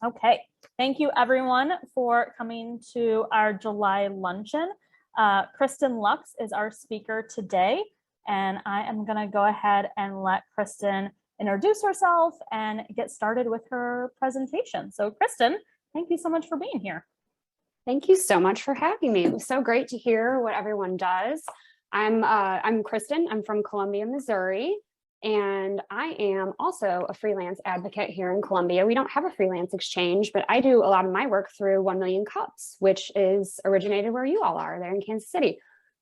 Okay, thank you everyone for coming to our July luncheon. Kristen Lux is our speaker today, and I am gonna go ahead and let Kristen introduce herself and get started with her presentation. So Kristen, thank you so much for being here. Thank you so much for having me. It was so great to hear what everyone does. I'm Kristen, I'm from Columbia, Missouri. And I am also a freelance advocate here in Columbia. We don't have a freelance exchange, but I do a lot of my work through 1 Million Cups, which is originated where you all are, there in Kansas City.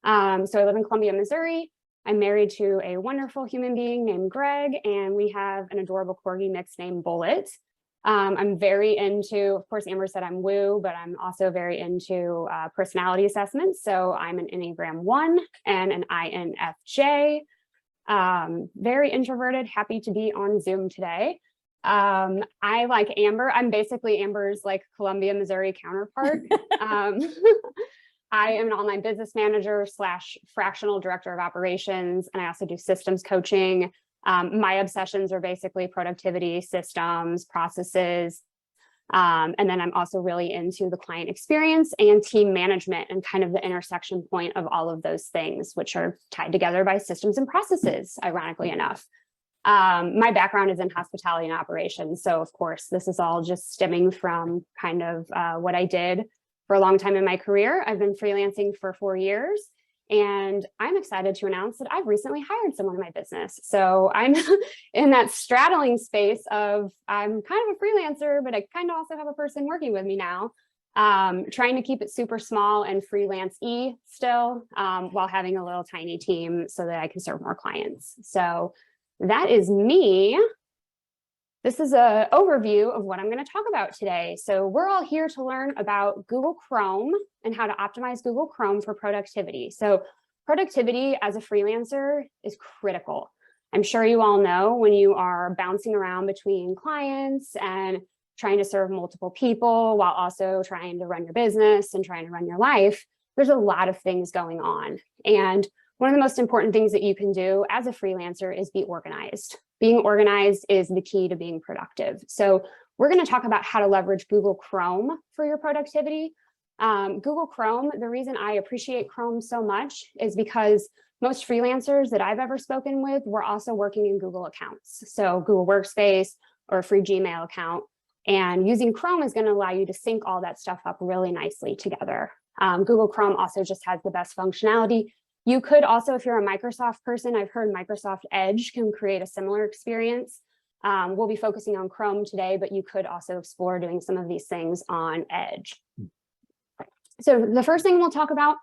So I live in Columbia, Missouri. I'm married to a wonderful human being named Greg, and we have an adorable corgi mix named Bullet. I'm very into, of course, Amber said I'm woo, but I'm also very into personality assessments. So I'm an Enneagram 1 and an INFJ. Very introverted, happy to be on Zoom today. I, like Amber, I'm basically Amber's like Columbia, Missouri counterpart. I am an online business manager / fractional director of operations, and I also do systems coaching. My obsessions are basically productivity, systems, processes. And then I'm also really into the client experience and team management and kind of the intersection point of all of those things, which are tied together by systems and processes, ironically enough. My background is in hospitality and operations. So of course, this is all just stemming from kind of what I did for a long time in my career. I've been freelancing for 4 years. And I'm excited to announce that I've recently hired someone in my business. So I'm in that straddling space of I'm kind of a freelancer, but I kind of also have a person working with me now, trying to keep it super small and freelance-y still, while having a little tiny team so that I can serve more clients. So that is me. This is an overview of what I'm going to talk about today. So we're all here to learn about Google Chrome and how to optimize Google Chrome for productivity. So productivity as a freelancer is critical. I'm sure you all know when you are bouncing around between clients and trying to serve multiple people while also trying to run your business and trying to run your life, there's a lot of things going on. And one of the most important things that you can do as a freelancer is be organized. Being organized is the key to being productive. So we're going to talk about how to leverage Google Chrome for your productivity. Google Chrome, the reason I appreciate Chrome so much is because most freelancers that I've ever spoken with were also working in Google accounts. So Google Workspace or a free Gmail account. And using Chrome is going to allow you to sync all that stuff up really nicely together. Google Chrome also just has the best functionality. You could also, if you're a Microsoft person, I've heard Microsoft Edge can create a similar experience. We'll be focusing on Chrome today, but you could also explore doing some of these things on Edge. So the first thing we'll talk about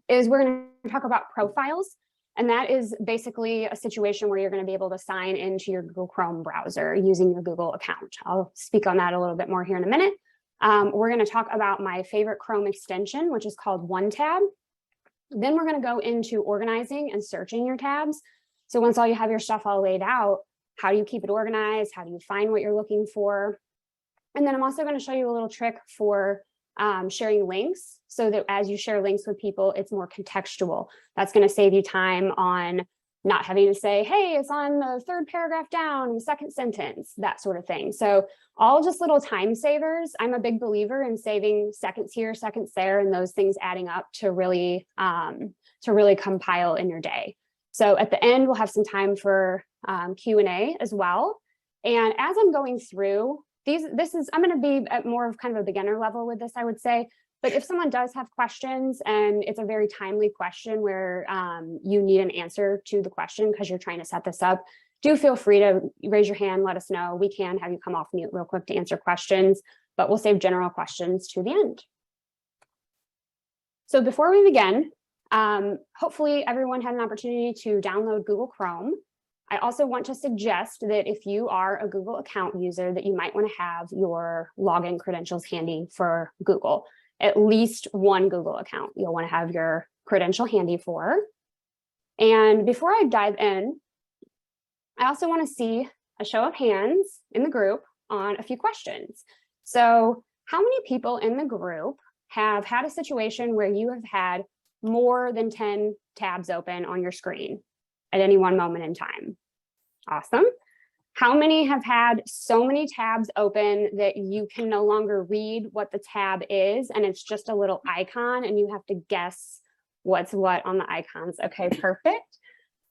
is we're going to talk about profiles. And that is basically a situation where you're going to be able to sign into your Google Chrome browser using your Google account. I'll speak on that a little bit more here in a minute. We're going to talk about my favorite Chrome extension, which is called OneTab. Then we're going to go into organizing and searching your tabs. So once all you have your stuff all laid out, how do you keep it organized? How do you find what you're looking for? And then I'm also going to show you a little trick for sharing links so that as you share links with people, it's more contextual. That's going to save you time on not having to say, hey, it's on the 3rd paragraph down, the 2nd sentence, that sort of thing. So all just little time savers. I'm a big believer in saving seconds here, seconds there, and those things adding up to really compile in your day. So at the end, we'll have some time for Q&A as well. And as I'm going through I'm going to be at more of kind of a beginner level with this, I would say. But if someone does have questions and it's a very timely question where you need an answer to the question because you're trying to set this up, do feel free to raise your hand, let us know. We can have you come off mute real quick to answer questions, but we'll save general questions to the end. So before we begin, hopefully everyone had an opportunity to download Google Chrome. I also want to suggest that if you are a Google account user, that you might want to have your login credentials handy for Google. At least one Google account you'll want to have your credential handy for. And before I dive in, I also want to see a show of hands in the group on a few questions. So how many people in the group have had a situation where you have had more than 10 tabs open on your screen at any one moment in time? Awesome. How many have had so many tabs open that you can no longer read what the tab is, and it's just a little icon and you have to guess what's what on the icons? Okay, perfect.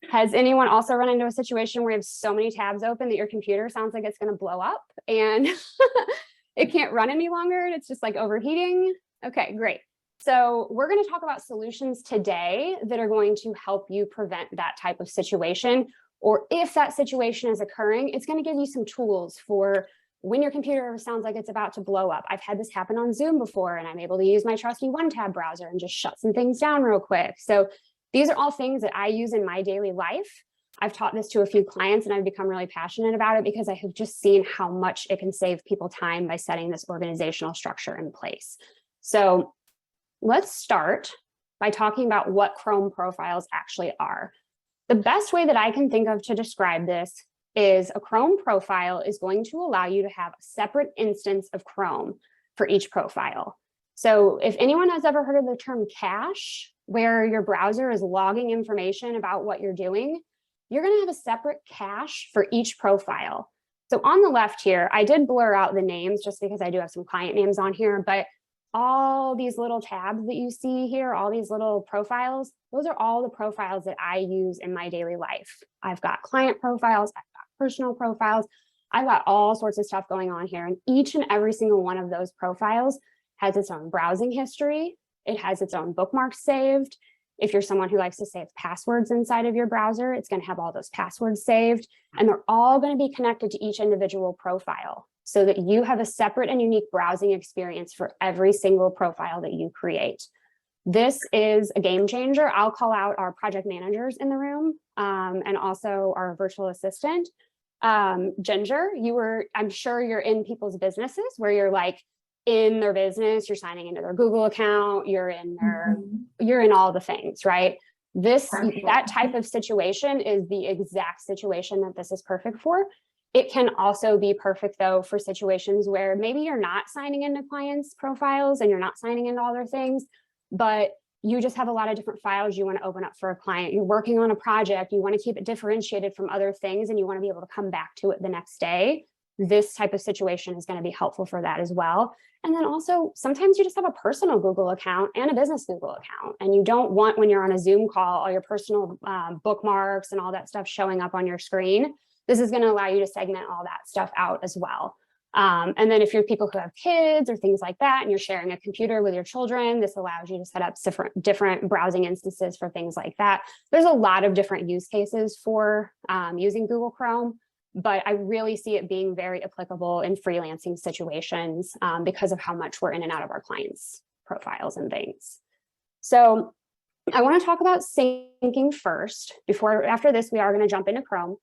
Has anyone also run into a situation where you have so many tabs open that your computer sounds like it's going to blow up and it can't run any longer and it's just like overheating? Okay, great. So we're going to talk about solutions today that are going to help you prevent that type of situation. Or if that situation is occurring, it's going to give you some tools for when your computer sounds like it's about to blow up. I've had this happen on Zoom before, and I'm able to use my trusty one-tab browser and just shut some things down real quick. So these are all things that I use in my daily life. I've taught this to a few clients, and I've become really passionate about it because I have just seen how much it can save people time by setting this organizational structure in place. So let's start by talking about what Chrome profiles actually are. The best way that I can think of to describe this is a Chrome profile is going to allow you to have a separate instance of Chrome for each profile. So if anyone has ever heard of the term cache, where your browser is logging information about what you're doing, you're going to have a separate cache for each profile. So on the left here, I did blur out the names just because I do have some client names on here, but all these little tabs that you see here, all these little profiles, those are all the profiles that I use in my daily life. I've got client profiles, I've got personal profiles, I've got all sorts of stuff going on here. And each and every single one of those profiles has its own browsing history. It has its own bookmarks saved. If you're someone who likes to save passwords inside of your browser, it's going to have all those passwords saved, and they're all going to be connected to each individual profile, so that you have a separate and unique browsing experience for every single profile that you create. This is a game changer. I'll call out our project managers in the room and also our virtual assistant. Ginger, I'm sure you're in people's businesses where you're like in their business, you're signing into their Google account, you're in all the things, right? That type of situation is the exact situation that this is perfect for. It can also be perfect, though, for situations where maybe you're not signing into clients' profiles and you're not signing into all their things, but you just have a lot of different files you want to open up for a client. You're working on a project, you want to keep it differentiated from other things, and you want to be able to come back to it the next day. This type of situation is going to be helpful for that as well. And then also, sometimes you just have a personal Google account and a business Google account, and you don't want, when you're on a Zoom call, all your personal bookmarks and all that stuff showing up on your screen. This is going to allow you to segment all that stuff out as well. And then if you're people who have kids or things like that, and you're sharing a computer with your children, this allows you to set up different browsing instances for things like that. There's a lot of different use cases for using Google Chrome, but I really see it being very applicable in freelancing situations because of how much we're in and out of our clients' profiles and things. So I want to talk about syncing first. After this, we are going to jump into Chrome.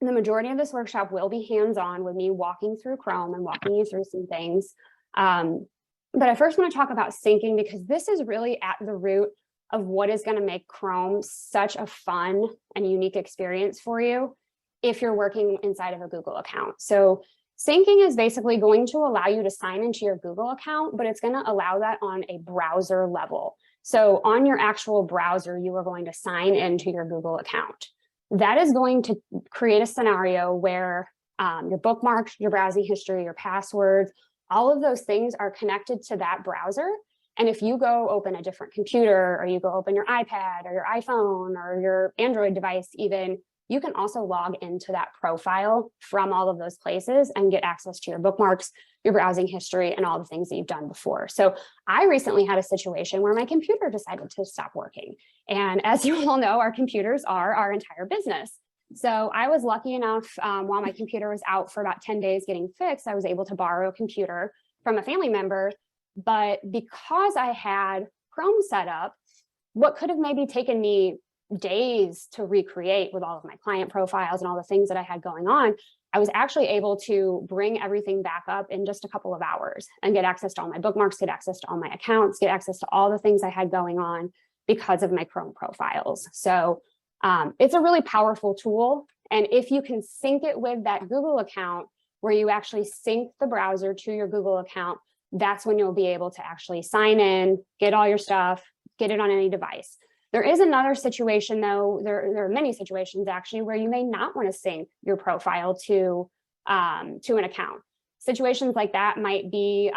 The majority of this workshop will be hands-on with me walking through Chrome and walking you through some things. But I first want to talk about syncing because this is really at the root of what is going to make Chrome such a fun and unique experience for you if you're working inside of a Google account. So syncing is basically going to allow you to sign into your Google account, but it's going to allow that on a browser level. So on your actual browser, you are going to sign into your Google account. That is going to create a scenario where your bookmarks, your browsing history, your passwords, all of those things are connected to that browser. And if you go open a different computer, or you go open your iPad or your iPhone or your Android device even, you can also log into that profile from all of those places and get access to your bookmarks, your browsing history, and all the things that you've done before. So I recently had a situation where my computer decided to stop working. And as you all know, our computers are our entire business. So I was lucky enough, while my computer was out for about 10 days getting fixed, I was able to borrow a computer from a family member. But because I had Chrome set up, what could have maybe taken me days to recreate with all of my client profiles and all the things that I had going on, I was actually able to bring everything back up in just a couple of hours and get access to all my bookmarks, get access to all my accounts, get access to all the things I had going on because of my Chrome profiles. So it's a really powerful tool. And if you can sync it with that Google account where you actually sync the browser to your Google account, that's when you'll be able to actually sign in, get all your stuff, get it on any device. There is another situation though, there are many situations actually where you may not want to sync your profile to an account. Situations like that might be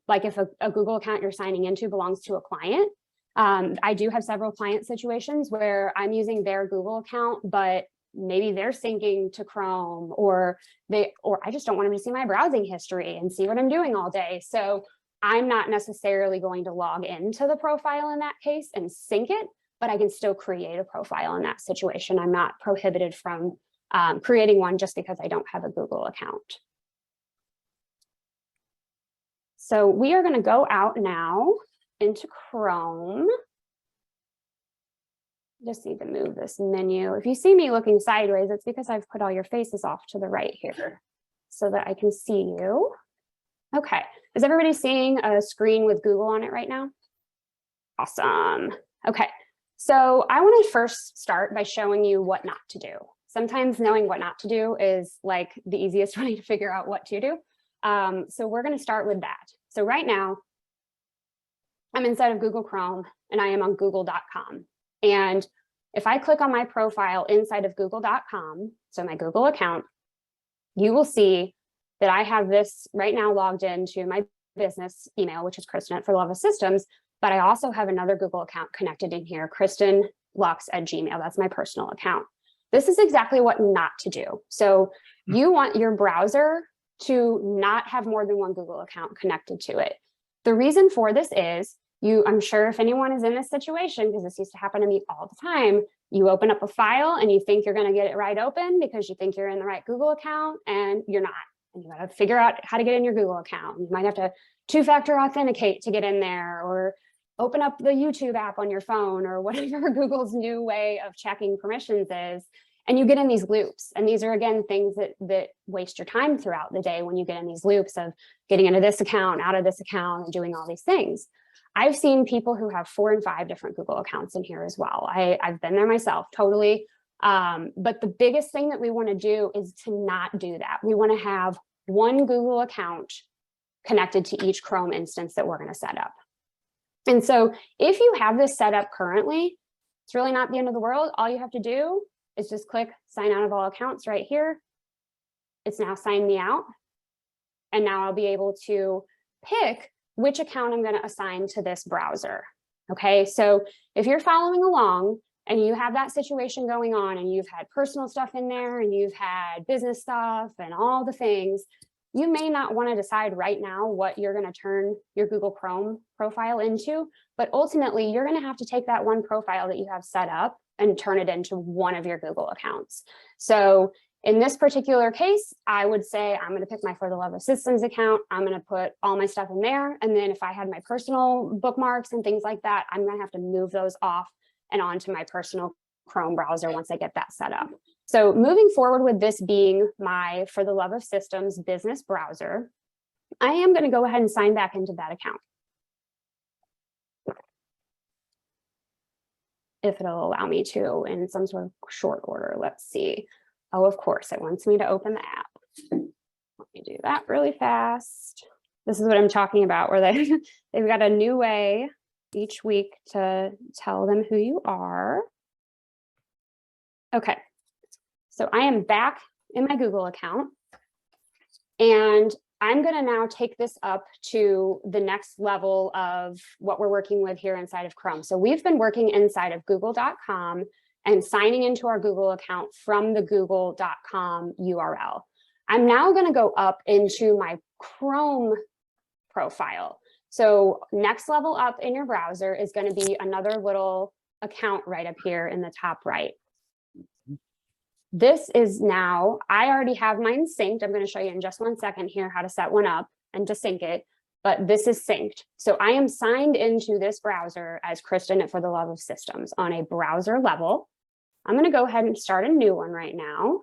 like if a Google account you're signing into belongs to a client. I do have several client situations where I'm using their Google account, but maybe they're syncing to Chrome, or I just don't want them to see my browsing history and see what I'm doing all day. So I'm not necessarily going to log into the profile in that case and sync it, but I can still create a profile in that situation. I'm not prohibited from creating one just because I don't have a Google account. So we are going to go out now into Chrome. Just need to move this menu. If you see me looking sideways, it's because I've put all your faces off to the right here so that I can see you. Okay, is everybody seeing a screen with Google on it right now? Awesome. Okay, so I want to first start by showing you what not to do. Sometimes knowing what not to do is like the easiest way to figure out what to do. So we're going to start with that. So right now, I'm inside of Google Chrome and I am on google.com. And if I click on my profile inside of google.com, so my Google account, you will see that I have this right now logged into my business email, which is Kristen for Love of Systems, but I also have another Google account connected in here, kristenlux@gmail. That's my personal account. This is exactly what not to do. So you want your browser to not have more than one Google account connected to it. The reason for this is, I'm sure if anyone is in this situation, because this used to happen to me all the time, you open up a file and you think you're going to get it right open because you think you're in the right Google account and you're not. And you got to figure out how to get in your Google account. You might have to two-factor authenticate to get in there, or open up the YouTube app on your phone, or whatever Google's new way of checking permissions is. And you get in these loops. And these are, again, things that waste your time throughout the day when you get in these loops of getting into this account, out of this account, and doing all these things. I've seen people who have 4 and 5 different Google accounts in here as well. I've been there myself, totally. But the biggest thing that we want to do is to not do that. We want to have one Google account connected to each Chrome instance that we're going to set up. And so if you have this set up currently, it's really not the end of the world. All you have to do is just click sign out of all accounts right here. It's now signed me out. And now I'll be able to pick which account I'm going to assign to this browser. Okay, so if you're following along and you have that situation going on and you've had personal stuff in there and you've had business stuff and all the things, you may not want to decide right now what you're going to turn your Google Chrome profile into, but ultimately you're going to have to take that one profile that you have set up and turn it into one of your Google accounts. So in this particular case, I would say I'm going to pick my For the Love of Systems account. I'm going to put all my stuff in there. And then if I had my personal bookmarks and things like that, I'm going to have to move those off and onto my personal Chrome browser once I get that set up. So moving forward with this being my For the Love of Systems business browser, I am going to go ahead and sign back into that account, if it'll allow me to in some sort of short order. Let's see. Oh, of course, it wants me to open the app. Let me do that really fast. This is what I'm talking about, where they've got a new way each week to tell them who you are. Okay, so I am back in my Google account, and I'm going to now take this up to the next level of what we're working with here inside of Chrome. So we've been working inside of google.com and signing into our Google account from the google.com URL. I'm now going to go up into my Chrome profile. So next level up in your browser is going to be another little account right up here in the top right. This is now, I already have mine synced. I'm going to show you in just one second here how to set one up and to sync it, but this is synced. So I am signed into this browser as Kristen at For the Love of Systems on a browser level. I'm going to go ahead and start a new one right now.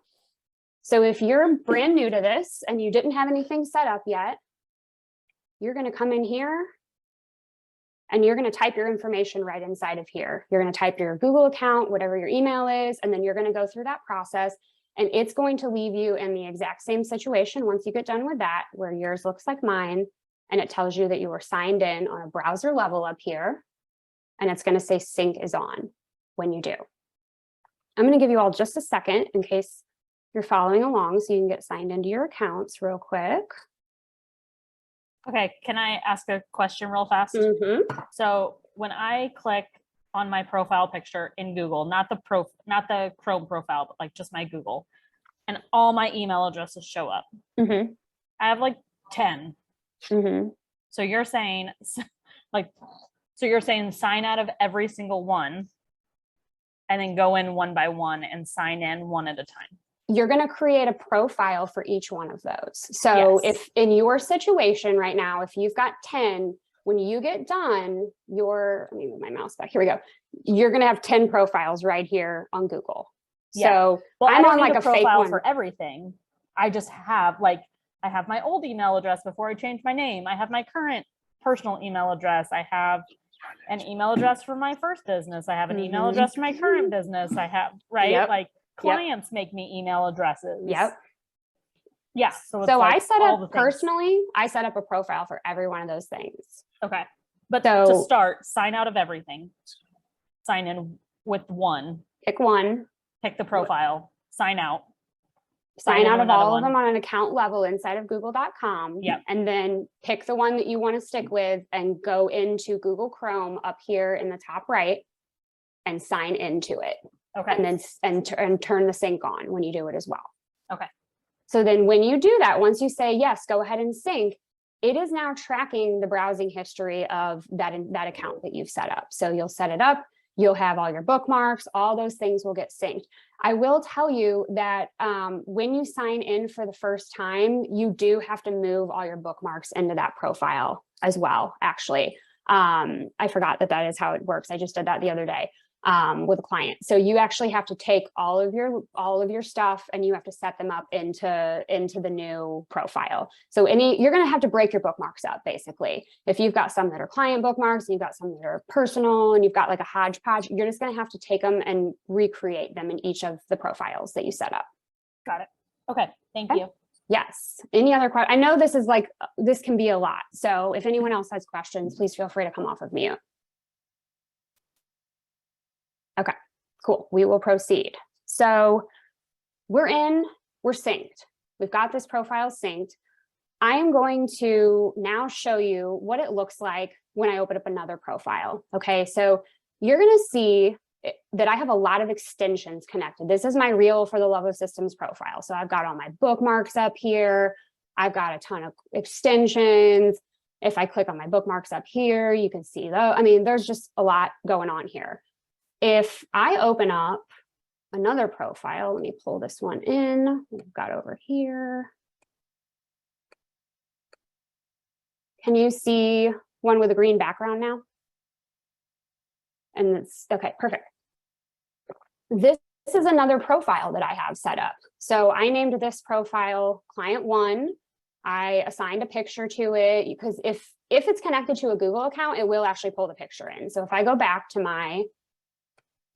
So if you're brand new to this and you didn't have anything set up yet, you're going to come in here and you're going to type your information right inside of here. You're going to type your Google account, whatever your email is, and then you're going to go through that process, and it's going to leave you in the exact same situation once you get done with that, where yours looks like mine, and it tells you that you were signed in on a browser level up here, and it's going to say sync is on. when you do. I'm going to give you all just a second in case you're following along so you can get signed into your accounts real quick. Okay, can I ask a question real fast? So when I click on my profile picture in Google, not the Chrome profile, but like just my Google, and all my email addresses show up. I have like 10. So you're saying sign out of every single one and then go in one by one and sign in one at a time. You're going to create a profile for each one of those. So if in your situation right now, if you've got 10, when you get done, let me move my mouse back. Here we go. You're going to have 10 profiles right here on Google. So I'm on like a fake one for everything. I just have I have my old email address before I changed my name. I have my current personal email address. I have an email address for my first business. I have an email address for my current business. I have, like clients make me email addresses. Yeah. So I set up personally, I set up a profile for every one of those things. Okay. But to start, sign out of everything. Sign in with one. Pick one. Pick the profile. Sign out. Sign out of all of them on an account level inside of google.com. And then pick the one that you want to stick with and go into Google Chrome up here in the top right and sign into it. Okay. And then and turn the sync on when you do it as well. Okay. So then when you do that, once you say, yes, go ahead and sync, it is now tracking the browsing history of that account that you've set up. So you'll set it up. You'll have all your bookmarks, all those things will get synced. I will tell you that when you sign in for the first time, you do have to move all your bookmarks into that profile as well, actually. I forgot that is how it works. I just did that the other day with a client. So you actually have to take all of your stuff and you have to set them up into the new profile. So you're going to have to break your bookmarks up, basically. If you've got some that are client bookmarks, and you've got some that are personal, and you've got like a hodgepodge, you're just going to have to take them and recreate them in each of the profiles that you set up. Got it. Okay. Thank you. Yes. Any other questions? I know this can be a lot. So if anyone else has questions, please feel free to come off of mute. Okay, cool. We will proceed. So we're synced. We've got this profile synced. I am going to now show you what it looks like when I open up another profile. Okay, so you're going to see that I have a lot of extensions connected. This is my Real for the Love of Systems profile. So I've got all my bookmarks up here. I've got a ton of extensions. If I click on my bookmarks up here, you can see those. I mean, there's just a lot going on here. If I open up another profile, let me pull this one in. We've got over here. Can you see one with a green background now? And it's okay, perfect. This is another profile that I have set up. So I named this profile Client 1. I assigned a picture to it because if it's connected to a Google account, it will actually pull the picture in. So if I go back to my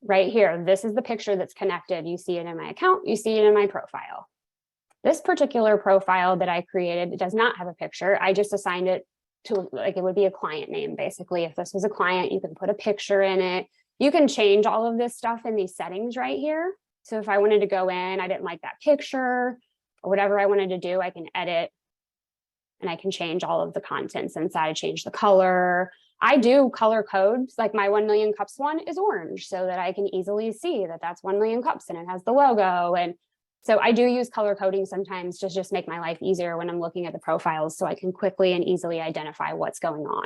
right here, this is the picture that's connected. You see it in my account, you see it in my profile. This particular profile that I created, it does not have a picture. I just assigned it to, like, it would be a client name. Basically, if this was a client, you can put a picture in it. You can change all of this stuff in these settings right here. So if I wanted to go in, I didn't like that picture or whatever I wanted to do, I can edit and I can change all of the contents inside, change the color. I do color codes, like my 1 million cups one is orange so that I can easily see that that's 1 million cups and it has the logo. And so I do use color coding sometimes to just make my life easier when I'm looking at the profiles so I can quickly and easily identify what's going on.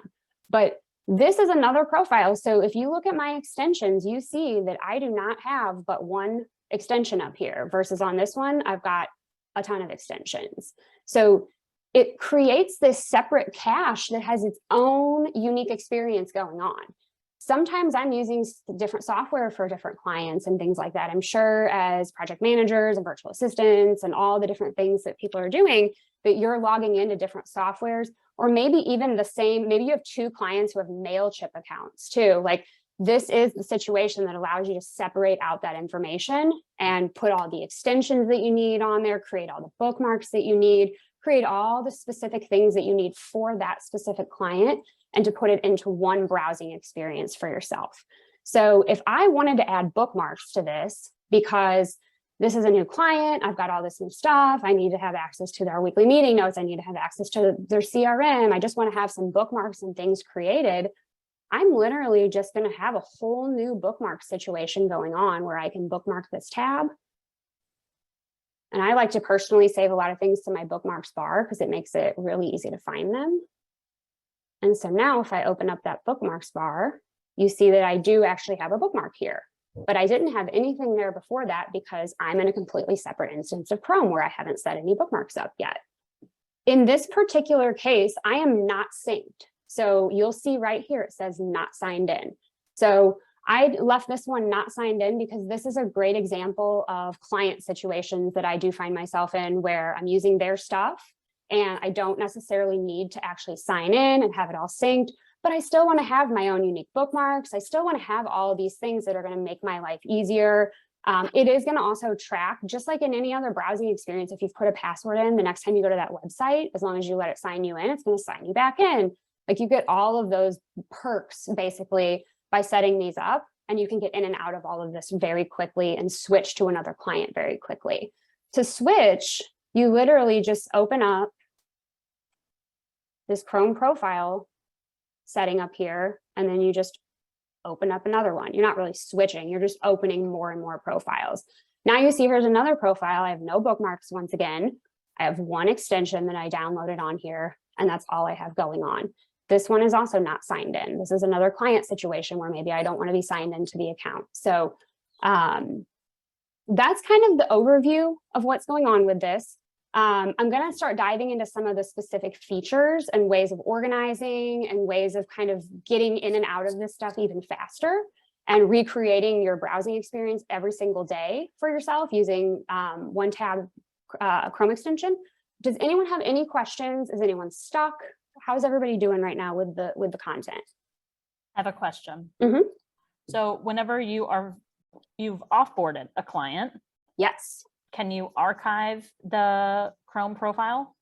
But this is another profile. So if you look at my extensions, you see that I do not have but one extension up here versus on this one, I've got a ton of extensions. So it creates this separate cache that has its own unique experience going on. Sometimes I'm using different software for different clients and things like that. I'm sure as project managers and virtual assistants and all the different things that people are doing, that you're logging into different softwares, or maybe even the same, maybe you have 2 clients who have MailChimp accounts too. Like, this is the situation that allows you to separate out that information and put all the extensions that you need on there, create all the bookmarks that you need, create all the specific things that you need for that specific client, and to put it into one browsing experience for yourself. So if I wanted to add bookmarks to this, because this is a new client, I've got all this new stuff, I need to have access to their weekly meeting notes, I need to have access to their CRM, I just want to have some bookmarks and things created, I'm literally just going to have a whole new bookmark situation going on where I can bookmark this tab. And I like to personally save a lot of things to my bookmarks bar because it makes it really easy to find them. And so now if I open up that bookmarks bar, you see that I do actually have a bookmark here, but I didn't have anything there before that because I'm in a completely separate instance of Chrome where I haven't set any bookmarks up yet. In this particular case, I am not synced. So you'll see right here, it says not signed in. So I left this one not signed in because this is a great example of client situations that I do find myself in where I'm using their stuff and I don't necessarily need to actually sign in and have it all synced, but I still want to have my own unique bookmarks. I still want to have all of these things that are going to make my life easier. It is going to also track, just like in any other browsing experience, if you've put a password in, the next time you go to that website, as long as you let it sign you in, it's going to sign you back in. Like you get all of those perks basically by setting these up, and you can get in and out of all of this very quickly and switch to another client very quickly. To switch, you literally just open up this Chrome profile setting up here, and then you just open up another one. You're not really switching, you're just opening more and more profiles. Now you see here's another profile. I have no bookmarks once again. I have one extension that I downloaded on here, and that's all I have going on. This one is also not signed in. This is another client situation where maybe I don't want to be signed into the account. So that's kind of the overview of what's going on with this. I'm going to start diving into some of the specific features and ways of organizing and ways of kind of getting in and out of this stuff even faster and recreating your browsing experience every single day for yourself using one tab Chrome extension. Does anyone have any questions? Is anyone stuck? How's everybody doing right now with the content? I have a question. Mm-hmm. So whenever you've offboarded a client, Yes. can you archive the Chrome profile?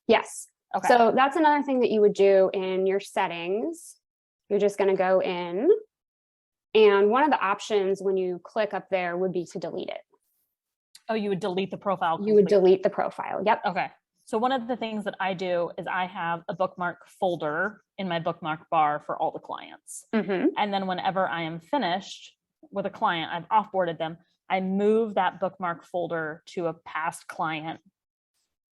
Yes. Okay. So that's another thing that you would do in your settings. You're just going to go in, and one of the options when you click up there would be to delete it. Oh, you would delete the profile completely. You would delete the profile. Yep. Okay. So one of the things that I do is I have a bookmark folder in my bookmark bar for all the clients. Mm-hmm. And then whenever I am finished with a client, I've offboarded them, I move that bookmark folder to a past client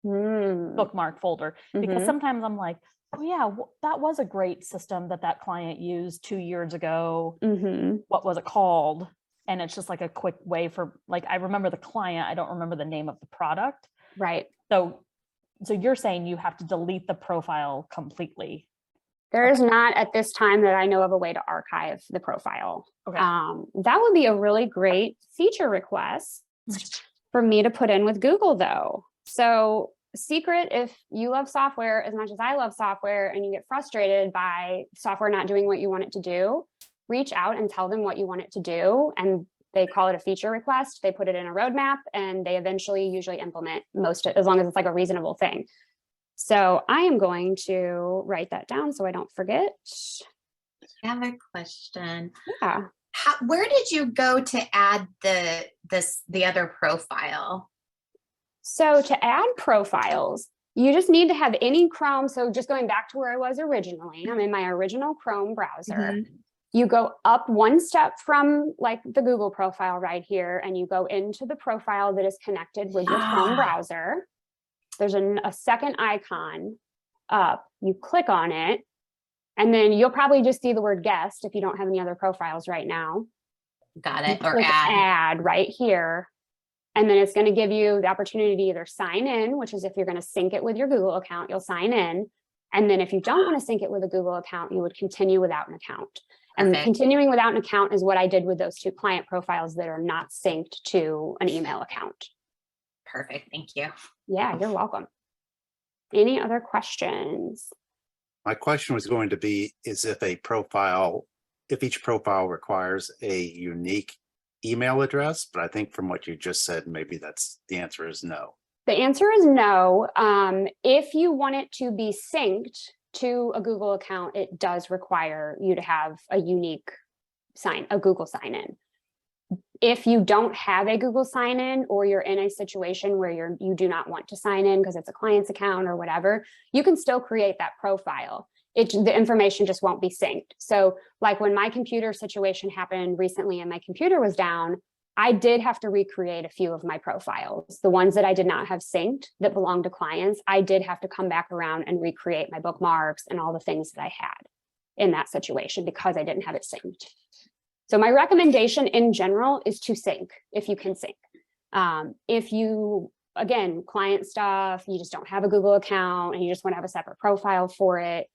bookmark folder, because sometimes I'm like, oh yeah, that was a great system that client used 2 years ago. What was it called? And it's just like a quick way for, like, I remember the client, I don't remember the name of the product. Right. So you're saying you have to delete the profile completely? There is not at this time that I know of a way to archive the profile. Okay. That would be a really great feature request for me to put in with Google though. So secret, if you love software as much as I love software and you get frustrated by software not doing what you want it to do, reach out and tell them what you want it to do. And they call it a feature request. They put it in a roadmap and they eventually usually implement most of it, as long as it's like a reasonable thing. So I am going to write that down so I don't forget. I have a question. Yeah. Where did you go to add the other profile? So to add profiles, you just need to have any Chrome. So just going back to where I was originally, I'm in my original Chrome browser. You go up one step from like the Google profile right here, and you go into the profile that is connected with your Chrome browser. There's a second icon up. You click on it, and then you'll probably just see the word guest if you don't have any other profiles right now. Got it. You Or click add right here. And then it's going to give you the opportunity to either sign in, which is if you're going to sync it with your Google account, you'll sign in. And then if you don't want to sync it with a Google account, you would continue without an account. And continuing without an account is what I did with those two client profiles that are not synced to an email account. Perfect. Thank you. Yeah, you're welcome. Any other questions? My question was going to be, is if each profile requires a unique email address, but I think from what you just said, maybe the answer is no. The answer is no. If you want it to be synced to a Google account, it does require you to have a unique Google sign-in. If you don't have a Google sign-in, or you're in a situation where you do not want to sign in because it's a client's account or whatever, you can still create that profile. The information just won't be synced. So like when my computer situation happened recently and my computer was down, I did have to recreate a few of my profiles. The ones that I did not have synced that belonged to clients, I did have to come back around and recreate my bookmarks and all the things that I had in that situation because I didn't have it synced. So my recommendation in general is to sync if you can sync. If you, again, client stuff, you just don't have a Google account and you just want to have a separate profile for it,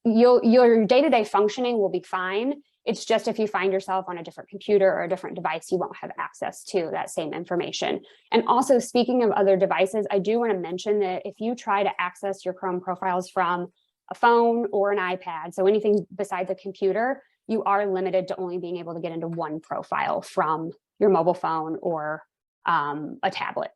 your day-to-day functioning will be fine. It's just if you find yourself on a different computer or a different device, you won't have access to that same information. And also, speaking of other devices, I do want to mention that if you try to access your Chrome profiles from a phone or an iPad, so anything besides a computer, you are limited to only being able to get into one profile from your mobile phone or a tablet.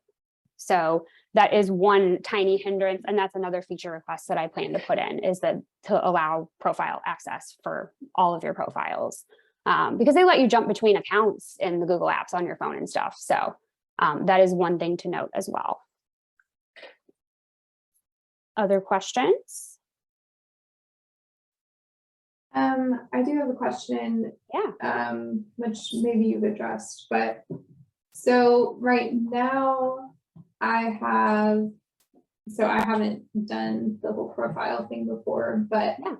So that is one tiny hindrance. And that's another feature request that I plan to put in, is that to allow profile access for all of your profiles, because they let you jump between accounts in the Google apps on your phone and stuff. So that is one thing to note as well. Other questions? I do have a question. Yeah. Which maybe you've addressed, but so right now I haven't done the whole profile thing before, but Yeah.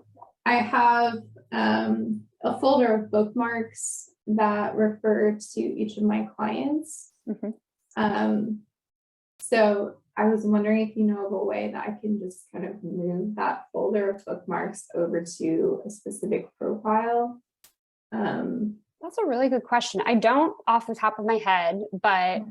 I have a folder of bookmarks that refer to each of my clients. Mm-hmm. So I was wondering if you know of a way that I can just kind of move that folder of bookmarks over to a specific profile. That's a really good question. I don't off the top of my head, but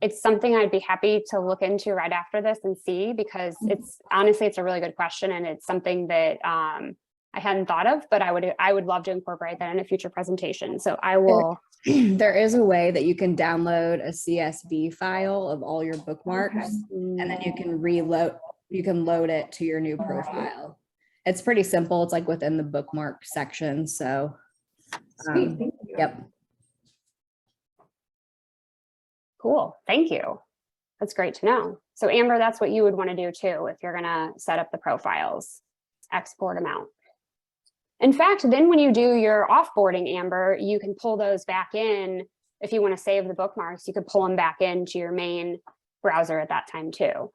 it's something I'd be happy to look into right after this and see, because it's honestly, it's a really good question. And it's something that I hadn't thought of, but I would love to incorporate that in a future presentation. So I will. There is a way that you can download a CSV file of all your bookmarks, Okay. and then you can load it to your new profile. It's pretty simple. It's like within the bookmark section. So Sweet, thank you. yep. Cool. Thank you. That's great to know. So Amber, that's what you would want to do too if you're going to set up the profiles, export them out. In fact, then when you do your offboarding, Amber, you can pull those back in. If you want to save the bookmarks, you could pull them back into your main browser at that time too.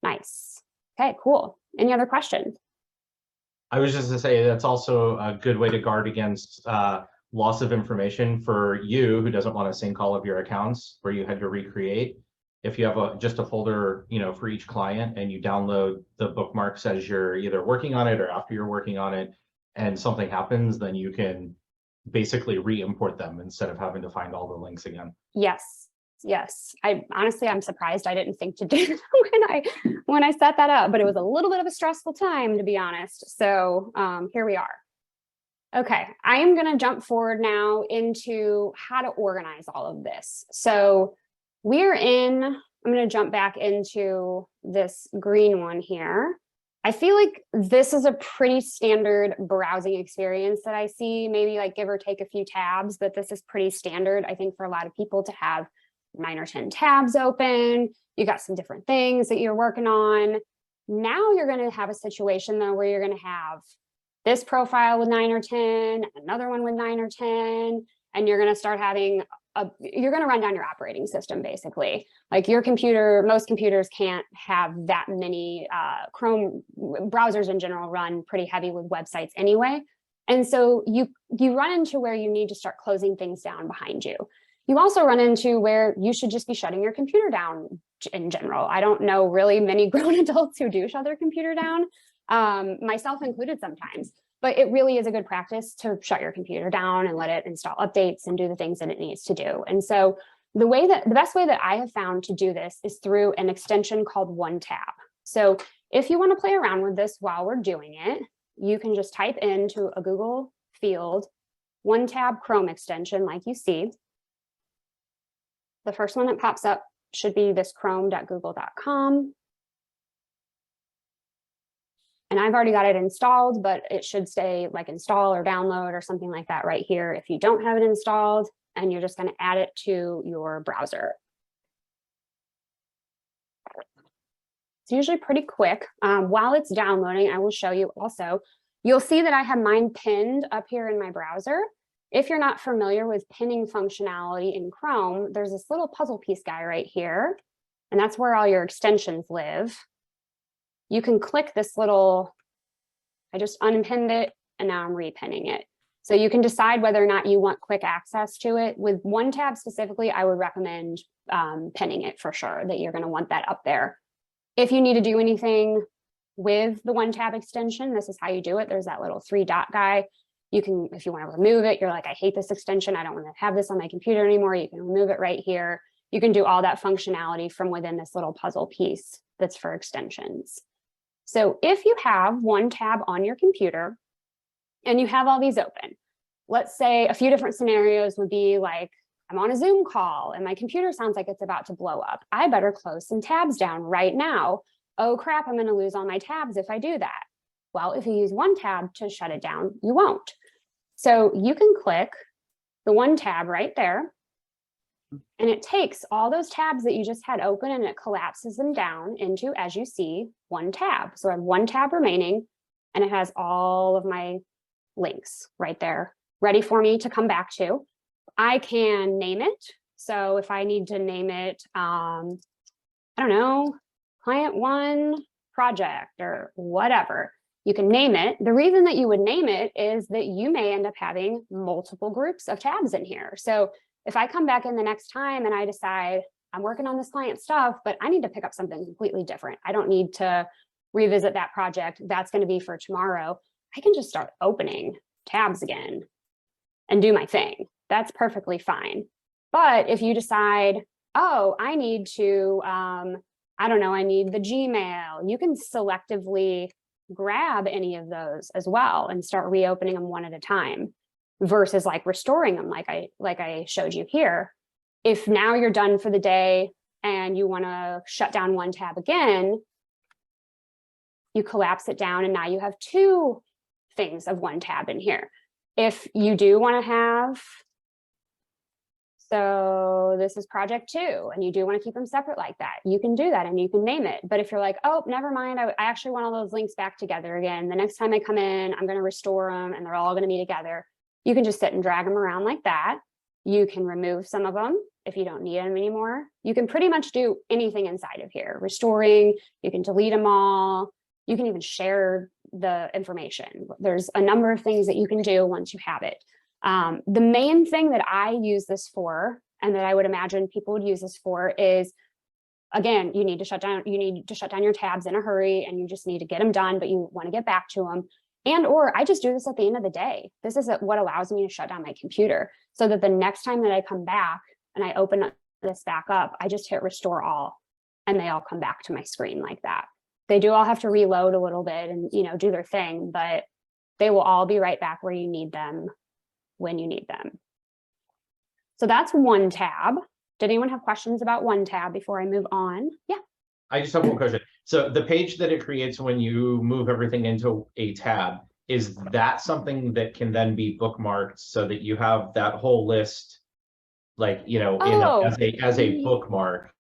Nice. Okay, cool. Any other questions? I was just to say that's also a good way to guard against loss of information for you who doesn't want to sync all of your accounts where you had to recreate. If you have just a folder, for each client, and you download the bookmarks as you're either working on it or after you're working on it, and something happens, then you can basically re-import them instead of having to find all the links again. Yes. Yes. I'm surprised I didn't think to do that when I set that up, but it was a little bit of a stressful time, to be honest. So here we are. Okay, I am going to jump forward now into how to organize all of this. So I'm going to jump back into this green one here. I feel like this is a pretty standard browsing experience that I see, maybe like give or take a few tabs, but this is pretty standard, I think, for a lot of people to have 9 or 10 tabs open. You got some different things that you're working on. Now you're going to have a situation though, where you're going to have this profile with 9 or 10, another one with 9 or 10, and you're going to start having you're going to run down your operating system, basically. Like your computer, most computers can't have that many. Chrome browsers in general run pretty heavy with websites anyway. And so you run into where you need to start closing things down behind you. You also run into where you should just be shutting your computer down in general. I don't know really many grown adults who do shut their computer down, myself included sometimes. But it really is a good practice to shut your computer down and let it install updates and do the things that it needs to do. And so the best way that I have found to do this is through an extension called OneTab. So if you want to play around with this while we're doing it, you can just type into a Google field, OneTab Chrome extension, like you see. The first one that pops up should be this chrome.google.com. And I've already got it installed, but it should say like install or download or something like that right here if you don't have it installed, and you're just going to add it to your browser. It's usually pretty quick. While it's downloading, I will show you also, you'll see that I have mine pinned up here in my browser. If you're not familiar with pinning functionality in Chrome, there's this little puzzle piece guy right here, and that's where all your extensions live. You can click this little, I just unpinned it and now I'm repinning it. So you can decide whether or not you want quick access to it. With one tab specifically, I would recommend pinning it for sure, that you're going to want that up there. If you need to do anything with the one tab extension, this is how you do it. There's that little 3 dot guy. You can, if you want to remove it, you're like, I hate this extension, I don't want to have this on my computer anymore. You can remove it right here. You can do all that functionality from within this little puzzle piece that's for extensions. So if you have one tab on your computer and you have all these open, let's say a few different scenarios would be like, I'm on a Zoom call and my computer sounds like it's about to blow up. I better close some tabs down right now. Oh crap, I'm going to lose all my tabs if I do that. Well, if you use one tab to shut it down, you won't. So you can click the one tab right there, and it takes all those tabs that you just had open and it collapses them down into, as you see, one tab. So I have one tab remaining and it has all of my links right there ready for me to come back to. I can name it. So if I need to name it, I don't know, client 1 project or whatever, you can name it. The reason that you would name it is that you may end up having multiple groups of tabs in here. So if I come back in the next time and I decide I'm working on this client stuff, but I need to pick up something completely different, I don't need to revisit that project, that's going to be for tomorrow, I can just start opening tabs again and do my thing. That's perfectly fine. But if you decide, oh, I need to, I don't know, I need the Gmail, you can selectively grab any of those as well and start reopening them one at a time, versus like restoring them like I showed you here. If now you're done for the day and you want to shut down one tab again, you collapse it down and now you have 2 things of one tab in here. If you do want to have, so this is project 2 and you do want to keep them separate like that, you can do that and you can name it. But if you're like, oh, never mind, I actually want all those links back together again, the next time I come in, I'm going to restore them and they're all going to be together, you can just sit and drag them around like that. You can remove some of them if you don't need them anymore. You can pretty much do anything inside of here. Restoring, you can delete them all. You can even share the information. There's a number of things that you can do once you have it. The main thing that I use this for, and that I would imagine people would use this for, is, again, you need to shut down your tabs in a hurry and you just need to get them done, but you want to get back to them. And or I just do this at the end of the day. This is what allows me to shut down my computer so that the next time that I come back and I open this back up, I just hit restore all and they all come back to my screen like that. They do all have to reload a little bit and, you know, do their thing, but they will all be right back where you need them when you need them. So that's one tab. Did anyone have questions about one tab before I move on? Yeah. I just have one question. So the page that it creates when you move everything into a tab, is that something that can then be bookmarked so that you have that whole list, like, you know, as a bookmark?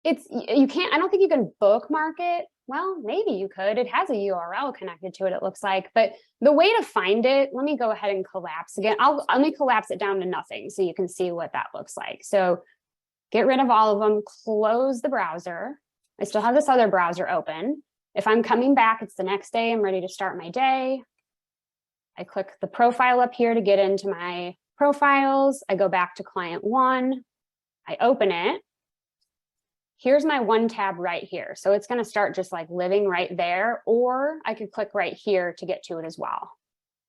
You can't, I don't think you can bookmark it. Well, maybe you could. It has a URL connected to it, it looks like. But the way to find it, let me go ahead and collapse again. Let me collapse it down to nothing so you can see what that looks like. So get rid of all of them, close the browser. I still have this other browser open. If I'm coming back, it's the next day, I'm ready to start my day. I click the profile up here to get into my profiles. I go back to client 1. I open it. Here's my one tab right here. So it's going to start just like living right there, or I could click right here to get to it as well.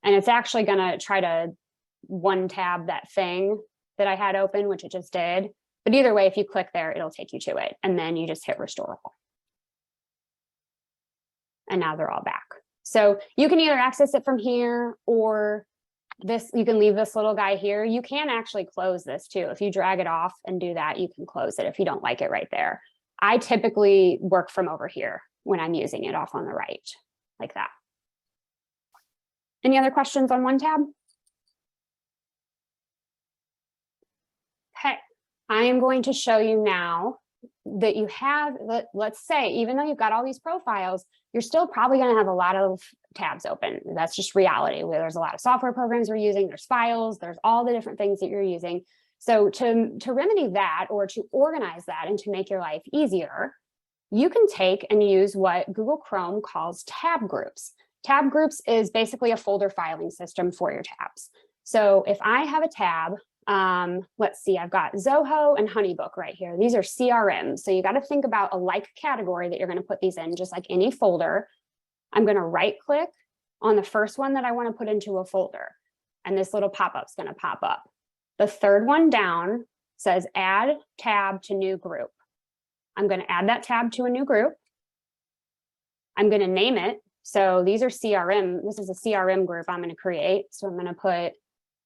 And it's actually going to try to one tab that thing that I had open, which it just did. But either way, if you click there, it'll take you to it. And then you just hit restore all. And now they're all back. So you can either access it from here, or this, you can leave this little guy here. You can actually close this too. If you drag it off and do that, you can close it if you don't like it right there. I typically work from over here when I'm using it off on the right, like that. Any other questions on one tab? Okay, I am going to show you now that you have, let's say, even though you've got all these profiles, you're still probably going to have a lot of tabs open. That's just reality, where there's a lot of software programs we're using, there's files, there's all the different things that you're using. So to remedy that, or to organize that and to make your life easier, you can take and use what Google Chrome calls tab groups. Tab groups is basically a folder filing system for your tabs. So if I have a tab, let's see, I've got Zoho and Honeybook right here. These are CRMs. So you got to think about a like category that you're going to put these in, just like any folder. I'm going to right click on the first one that I want to put into a folder. And this little pop-up is going to pop up. The third one down says add tab to new group. I'm going to add that tab to a new group. I'm going to name it. So these are CRM. This is a CRM group I'm going to create. So I'm going to put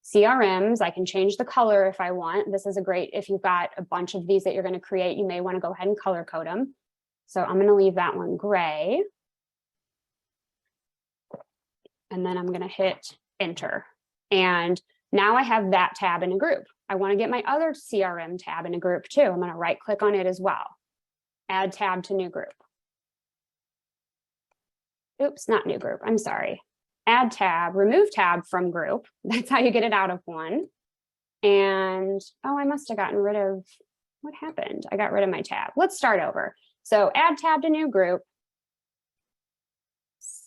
CRMs. I can change the color if I want. This is a great, if you've got a bunch of these that you're going to create, you may want to go ahead and color code them. So I'm going to leave that one gray. And then I'm going to hit enter. And now I have that tab in a group. I want to get my other CRM tab in a group too. I'm going to right click on it as well. Add tab to new group. Oops, not new group. I'm sorry. Add tab, remove tab from group. That's how you get it out of one. And, oh, I must have gotten rid of, what happened? I got rid of my tab. Let's start over. So add tab to new group,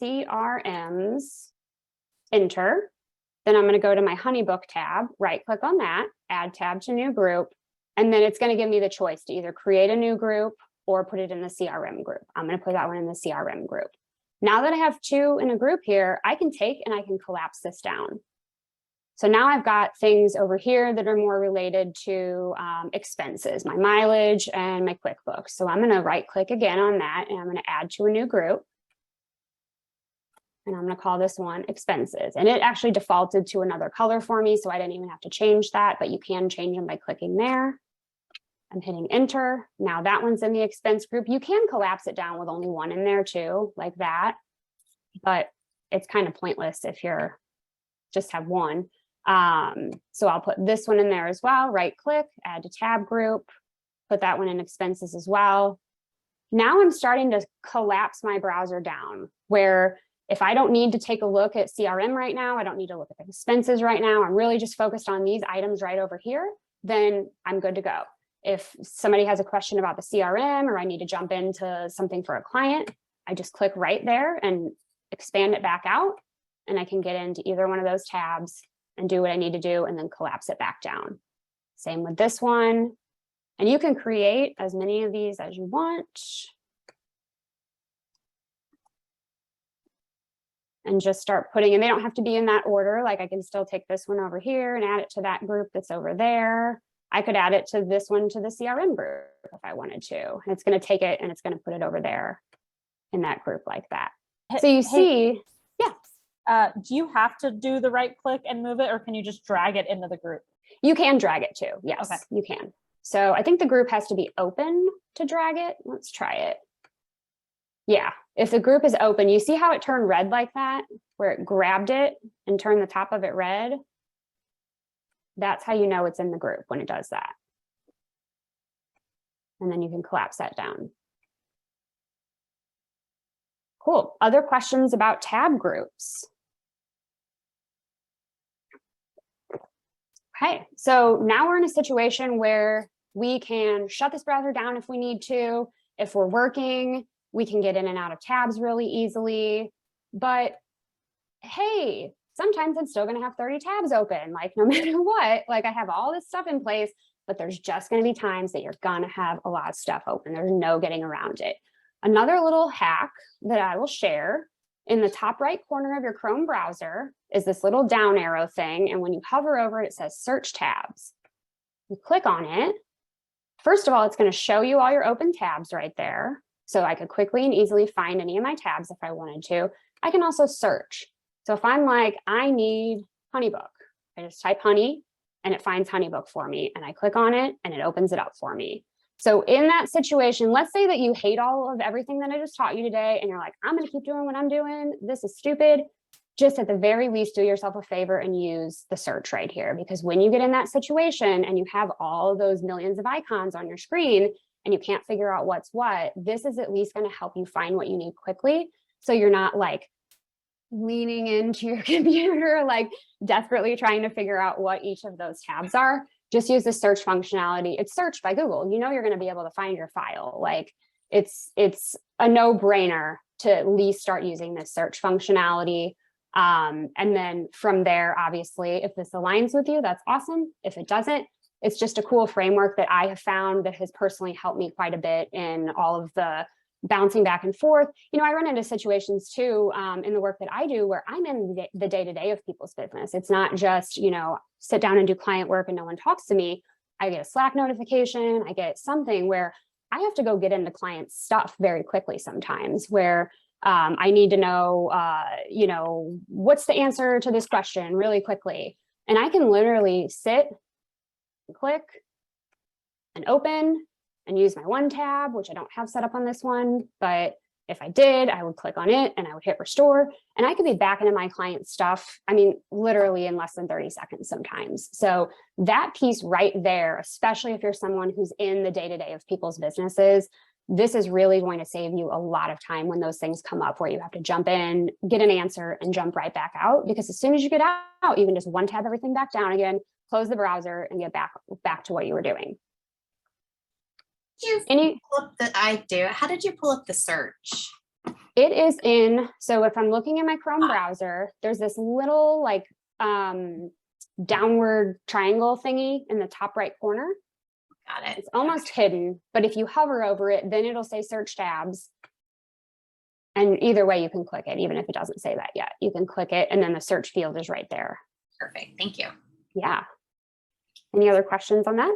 CRMs, enter. Then I'm going to go to my Honeybook tab, right click on that, add tab to new group. And then it's going to give me the choice to either create a new group or put it in the CRM group. I'm going to put that one in the CRM group. Now that I have two in a group here, I can take and I can collapse this down. So now I've got things over here that are more related to expenses, my mileage and my QuickBooks. So I'm going to right click again on that and I'm going to add to a new group. And I'm going to call this one expenses. And it actually defaulted to another color for me, so I didn't even have to change that, but you can change them by clicking there. I'm hitting enter. Now that one's in the expense group. You can collapse it down with only one in there too, like that. But it's kind of pointless if you're just have one. So I'll put this one in there as well. Right click, add to tab group, put that one in expenses as well. Now I'm starting to collapse my browser down where if I don't need to take a look at CRM right now, I don't need to look at the expenses right now, I'm really just focused on these items right over here, then I'm good to go. If somebody has a question about the CRM or I need to jump into something for a client, I just click right there and expand it back out and I can get into either one of those tabs and do what I need to do and then collapse it back down. Same with this one. And you can create as many of these as you want. And just start putting, and they don't have to be in that order. Like I can still take this one over here and add it to that group that's over there. I could add it to this one to the CRM group if I wanted to. And it's going to take it and it's going to put it over there in that group like that. So you see, yeah. Do you have to do the right click and move it, or can you just drag it into the group? You can drag it too. Yes, okay. You can. So I think the group has to be open to drag it. Let's try it. Yeah, if the group is open, you see how it turned red like that, where it grabbed it and turned the top of it red? That's how you know it's in the group when it does that. And then you can collapse that down. Cool. Other questions about tab groups? Okay, so now we're in a situation where we can shut this browser down if we need to. If we're working, we can get in and out of tabs really easily. But hey, sometimes I'm still going to have 30 tabs open, like no matter what. Like I have all this stuff in place, but there's just going to be times that you're going to have a lot of stuff open. There's no getting around it. Another little hack that I will share, in the top right corner of your Chrome browser is this little down arrow thing. And when you hover over it, it says search tabs. You click on it. First of all, it's going to show you all your open tabs right there. So I could quickly and easily find any of my tabs if I wanted to. I can also search. So if I'm like, I need Honeybook, I just type honey and it finds Honeybook for me. And I click on it and it opens it up for me. So in that situation, let's say that you hate all of everything that I just taught you today and you're like, I'm going to keep doing what I'm doing. This is stupid. just at the very least, do yourself a favor and use the search right here, because when you get in that situation and you have all of those millions of icons on your screen and you can't figure out what's what, this is at least going to help you find what you need quickly. So you're not like leaning into your computer, like desperately trying to figure out what each of those tabs are. Just use the search functionality. It's searched by Google. You know, you're going to be able to find your file. Like it's a no-brainer to at least start using this search functionality. And then from there, obviously, if this aligns with you, that's awesome. If it doesn't, it's just a cool framework that I have found that has personally helped me quite a bit in all of the bouncing back and forth. You know, I run into situations too in the work that I do where I'm in the day-to-day of people's business. It's not just, you know, sit down and do client work and no one talks to me. I get a Slack notification, I get something where I have to go get into client stuff very quickly sometimes, where I need to know, you know, what's the answer to this question really quickly. And I can literally sit, and click, and open, and use my one tab, which I don't have set up on this one, but if I did, I would click on it and I would hit restore, and I could be back into my client stuff. I mean, literally in less than 30 seconds sometimes. So that piece right there, especially if you're someone who's in the day-to-day of people's businesses, this is really going to save you a lot of time when those things come up where you have to jump in, get an answer, and jump right back out. Because as soon as you get out, you can just one tab everything back down again, close the browser, and get back to what you were doing. How did you pull up the search? It is in, so if I'm looking in my Chrome browser, there's this little like downward triangle thingy in the top right corner. Got it. It's almost hidden, but if you hover over it, then it'll say search tabs. And either way, you can click it, even if it doesn't say that yet. You can click it, and then the search field is right there. Perfect. Thank you. Yeah. Any other questions on that?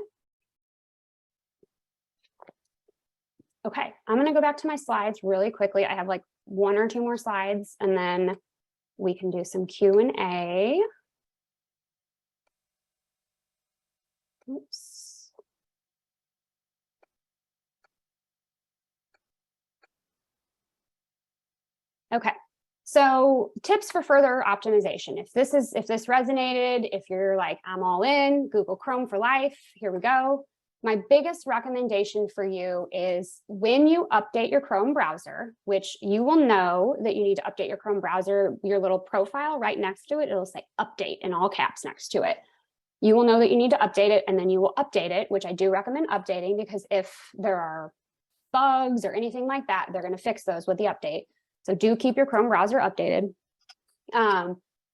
Okay, I'm going to go back to my slides really quickly. I have like 1 or 2 more slides, and then we can do some Q&A. Oops. Okay, so tips for further optimization. If this resonated, if you're like, I'm all in, Google Chrome for life, here we go. My biggest recommendation for you is when you update your Chrome browser, which you will know that you need to update your Chrome browser, your little profile right next to it, it'll say update in all caps next to it. You will know that you need to update it, and then you will update it, which I do recommend updating, because if there are bugs or anything like that, they're going to fix those with the update. So do keep your Chrome browser updated.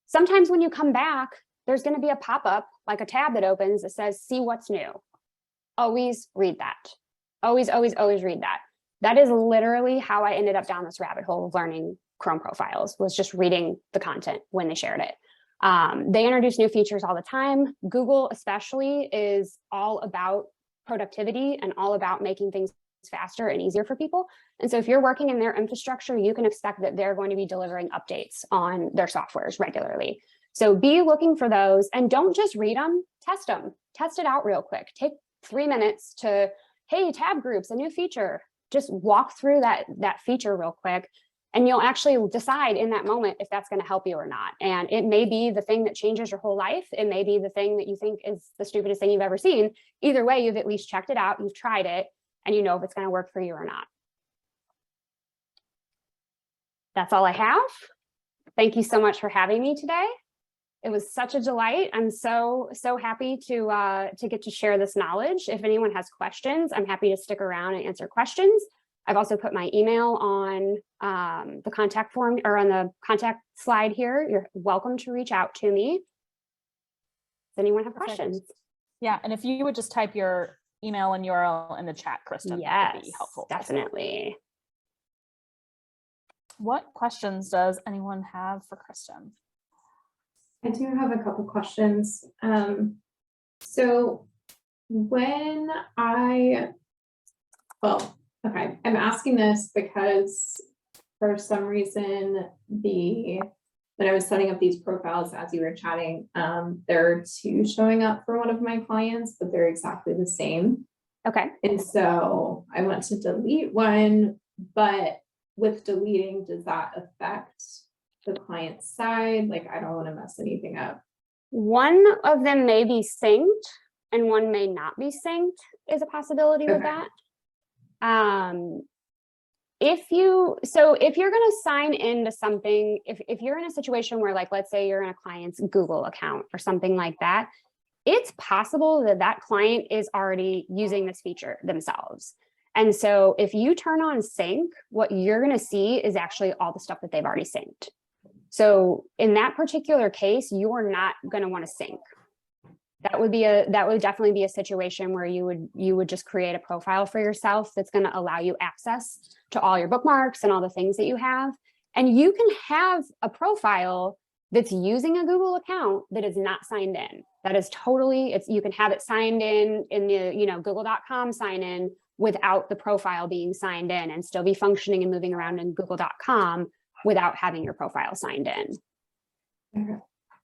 Sometimes when you come back, there's going to be a pop-up, like a tab that opens that says, see what's new. Always read that. Always, always, always read that. That is literally how I ended up down this rabbit hole of learning Chrome profiles, was just reading the content when they shared it. They introduce new features all the time. Google especially is all about productivity and all about making things faster and easier for people. And so if you're working in their infrastructure, you can expect that they're going to be delivering updates on their softwares regularly. So be looking for those, and don't just read them, test it out real quick. Take 3 minutes to, hey, tab groups, a new feature. Just walk through that feature real quick, and you'll actually decide in that moment if that's going to help you or not. And it may be the thing that changes your whole life. It may be the thing that you think is the stupidest thing you've ever seen. Either way, you've at least checked it out, you've tried it, and you know if it's going to work for you or not. That's all I have. Thank you so much for having me today. It was such a delight. I'm so happy to get to share this knowledge. If anyone has questions, I'm happy to stick around and answer questions. I've also put my email on the contact form, or on the contact slide here. You're welcome to reach out to me. Does anyone have questions? Yeah, and if you would just type your email and URL in the chat, Kristen, that would be helpful. Definitely. What questions does anyone have for Kristen? I do have a couple questions. So when okay, I'm asking this because for some reason, when I was setting up these profiles as you were chatting, there are 2 showing up for one of my clients, but they're exactly the same. Okay. And so I want to delete one, but with deleting, does that affect the client side? Like, I don't want to mess anything up. One of them may be synced and one may not be synced is a possibility with Okay. that. If you're going to sign into something, if you're in a situation where, like, let's say you're in a client's Google account or something like that, it's possible that that client is already using this feature themselves. And so if you turn on sync, what you're going to see is actually all the stuff that they've already synced. So in that particular case, you're not going to want to sync. That would definitely be a situation where you would just create a profile for yourself that's going to allow you access to all your bookmarks and all the things that you have. And you can have a profile that's using a Google account that is not signed in. That is totally, you can have it signed in the, google.com sign in without the profile being signed in and still be functioning and moving around in google.com without having your profile signed in. Okay.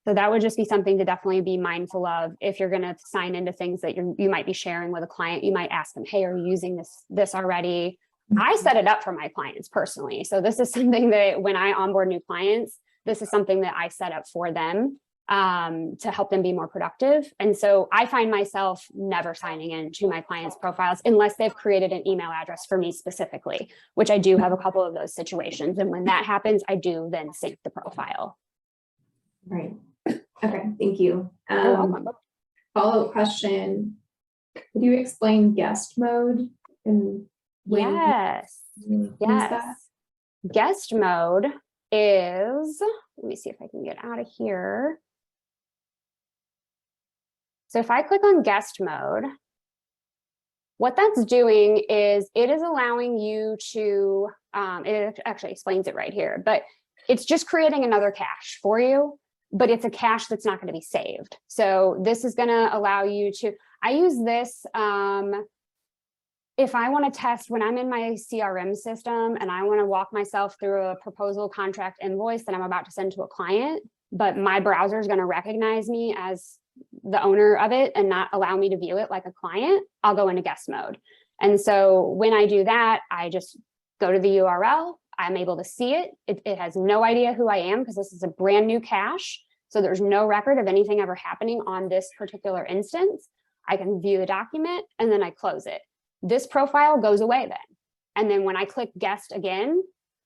So that would just be something to definitely be mindful of. If you're going to sign into things that you might be sharing with a client, you might ask them, hey, are you using this already? I set it up for my clients personally. So this is something that when I onboard new clients, this is something that I set up for them to help them be more productive. And so I find myself never signing into my clients' profiles unless they've created an email address for me specifically, which I do have a couple of those situations. And when that happens, I do then sync the profile. Right. Okay, thank you. You're welcome. Follow-up question. Could you explain guest mode and when Yes. you use that? Yes. Guest mode is, let me see if I can get out of here. So if I click on guest mode, what that's doing is it is allowing you to, it actually explains it right here, but it's just creating another cache for you, but it's a cache that's not going to be saved. So this is going to allow you to, I use this, if I want to test when I'm in my CRM system and I want to walk myself through a proposal, contract, invoice that I'm about to send to a client, but my browser is going to recognize me as the owner of it and not allow me to view it like a client, I'll go into guest mode. And so when I do that, I just go to the URL. I'm able to see it. It has no idea who I am because this is a brand new cache. So there's no record of anything ever happening on this particular instance. I can view the document and then I close it. This profile goes away then. And then when I click guest again,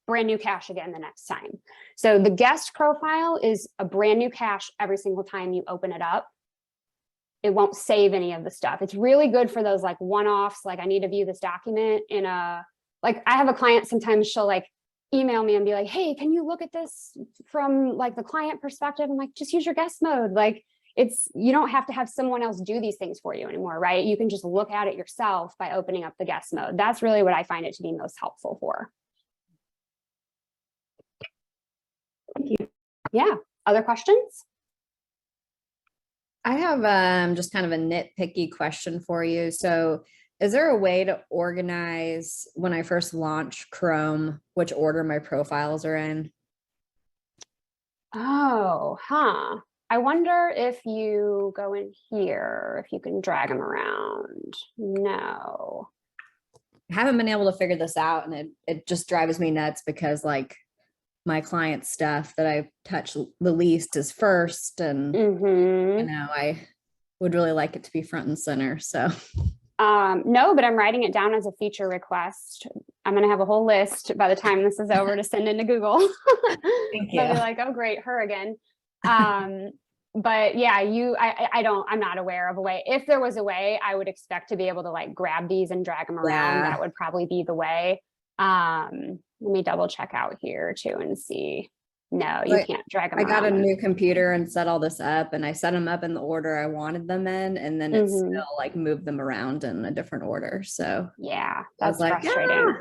brand new cache again the next time. So the guest profile is a brand new cache every single time you open it up. It won't save any of the stuff. It's really good for those like one-offs, like I need to view this document in a, like I have a client, sometimes she'll like email me and be like, hey, can you look at this from like the client perspective? I'm like, just use your guest mode. Like you don't have to have someone else do these things for you anymore, right? You can just look at it yourself by opening up the guest mode. That's really what I find it to be most helpful for. Thank you. Yeah, other questions? I have just kind of a nitpicky question for you. So is there a way to organize when I first launch Chrome, which order my profiles are in? Oh, huh. I wonder if you go in here, if you can drag them around. No. I haven't been able to figure this out, and it just drives me nuts because like my client stuff that I touch the least is first, and I would really like it to be front and center. So no, but I'm writing it down as a feature request. I'm going to have a whole list by the time this is over to send into Google. Thank you. They'll be like, oh, great, her again. But yeah, I'm not aware of a way. If there was a way, I would expect to be able to like grab these and drag them around. Yeah. That would probably be the way. Let me double check out here too and see. No, you can't drag them I around. got a new computer and set all this up, and I set them up in the order I wanted them in, and then it still like moved them around in a different order. So yeah, that's like, frustrating.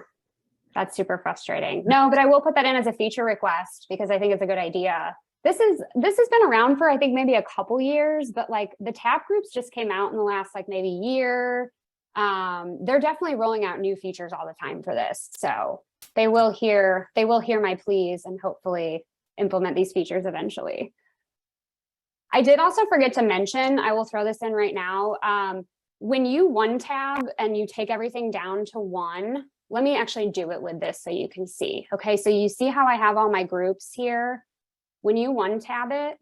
That's super frustrating. No, but I will put that in as a feature request because I think it's a good idea. This has been around for I think maybe a couple years, but like the tap groups just came out in the last like maybe year. They're definitely rolling out new features all the time for this. So they will hear my pleas and hopefully implement these features eventually. I did also forget to mention, I will throw this in right now. When you one tab and you take everything down to one, let me actually do it with this so you can see. Okay, so you see how I have all my groups here? when you one tab it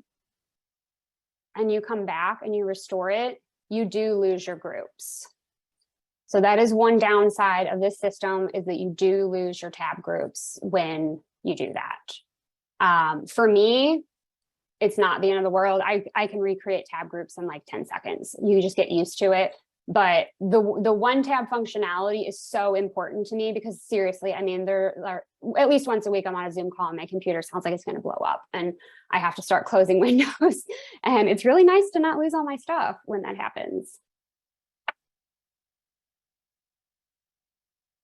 and you come back and you restore it, you do lose your groups. So that is one downside of this system, is that you do lose your tab groups when you do that. For me, it's not the end of the world. I can recreate tab groups in like 10 seconds. You just get used to it. But the one tab functionality is so important to me, because seriously, I mean, there are at least once a week I'm on a Zoom call and my computer sounds like it's going to blow up and I have to start closing windows. And it's really nice to not lose all my stuff when that happens.